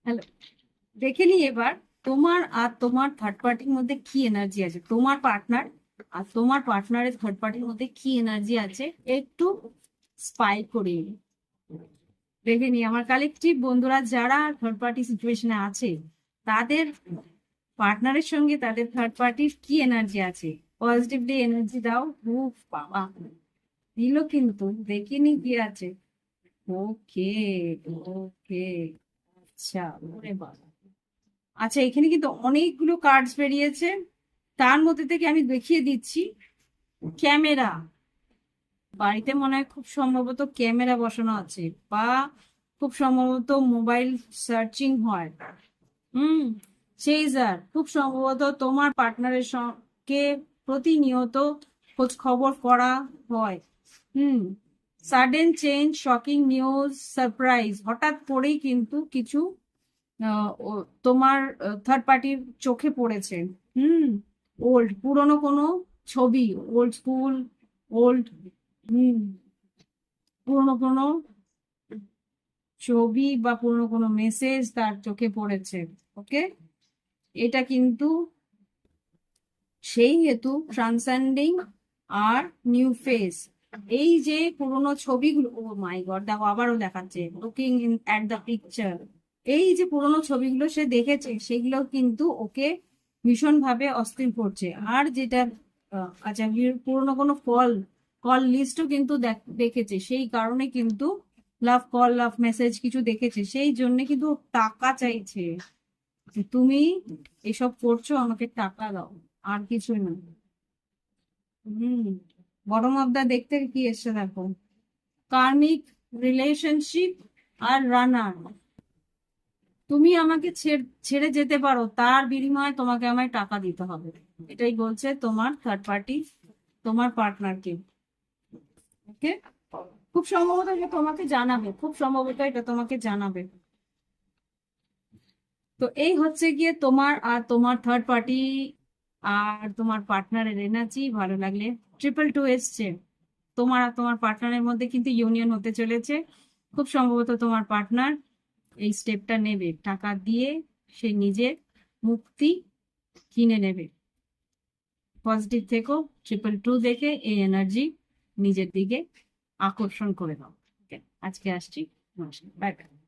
Hello, দেখে নি এবার তোমার আর তোমার থার্ড পার্টির মধ্যে কি এনার্জি আছে, তোমার পার্টনার আর তোমার পার্টনারের থার্ড পার্টির মধ্যে কি এনার্জি আছে একটু স্পাই করি। দেখে নি আমার কালেকটিভ বন্ধুরা যারা থার্ড পার্টি সিচুয়েশনে আছে তাদের পার্টনারের সঙ্গে তাদের থার্ড পার্টির কি এনার্জি আছে। পজিটিভলি এনার্জি দাও। উফ বাবা, দিল কিন্তু দেখিনি কি আছে। ওকে, ওকে, আচ্ছা, ওরে বাবা। আচ্ছা, এখানে কিন্তু অনেকগুলো কার্ডস বেরিয়েছে, তার মধ্যে থেকে আমি দেখিয়ে দিচ্ছি। ক্যামেরা, বাড়িতে মনে হয় খুব সম্ভবত ক্যামেরা বসানো আছে, বা খুব সম্ভবত মোবাইল সার্চিং হয়। হুম। সেইজার, খুব সম্ভবত তোমার পার্টনারের সঙ্গে প্রতিনিয়ত খোঁজ খবর করা হয়। হুম। Sudden change, shocking news, surprise, হঠাৎ করেই কিন্তু কিছু তোমার থার্ড পার্টির চোখে পড়েছে। হুম। ওল্ড পুরনো কোনো ছবি, ওল্ড স্কুল, ওল্ড, হুম, পুরনো কোনো ছবি বা পুরনো কোনো মেসেজ তার চোখে পড়েছে। ওকে, এটা কিন্তু সেই হেতু ট্রান্সেন্ডিং আর নিউ ফেস। এই যে পুরোনো ছবিগুলো, ও মাই গড, দেখো আবারও দেখাচ্ছে looking in at the picture. এই যে পুরোনো ছবিগুলো সে দেখেছে সেগুলো কিন্তু ওকে ভীষণ ভাবে অস্থির করছে। আর যেটা আচ্ছা, পুরোনো কোনো কল কল লিস্টও কিন্তু দেখেছে, সেই কারণে কিন্তু লাভ কল, লাভ মেসেজ কিছু দেখেছে, সেই জন্য কিন্তু ও টাকা চাইছে যে তুমি এসব করছো, আমাকে টাকা দাও, আর কিছুই না। হুম। বটম অফ দা দেখতে কি এসছে দেখো, কার্মিক রিলেশনশিপ আর রানার। তুমি আমাকে ছেড়ে যেতে পারো, তার বিনিময়ে তোমাকে আমায় টাকা দিতে হবে, এটাই বলছে তোমার থার্ড পার্টি তোমার পার্টনারকে। ওকে, খুব সম্ভবত এটা তোমাকে জানাবে, খুব সম্ভবত এটা তোমাকে জানাবে। তো এই হচ্ছে গিয়ে তোমার আর তোমার থার্ড পার্টি আর তোমার পার্টনারের এনার্জি। ভালো লাগলে ট্রিপল টু এসছে, তোমার আর তোমার পার্টনারের মধ্যে কিন্তু ইউনিয়ন হতে চলেছে। খুব সম্ভবত তোমার পার্টনার এই স্টেপটা নেবে, টাকা দিয়ে সে নিজের মুক্তি কিনে নেবে। পজিটিভ থেকো, ট্রিপল টু দেখে এই এনার্জি নিজের দিকে আকর্ষণ করে দাও। Okay, আজকে আসছি, নমস্কার, বাই বাই।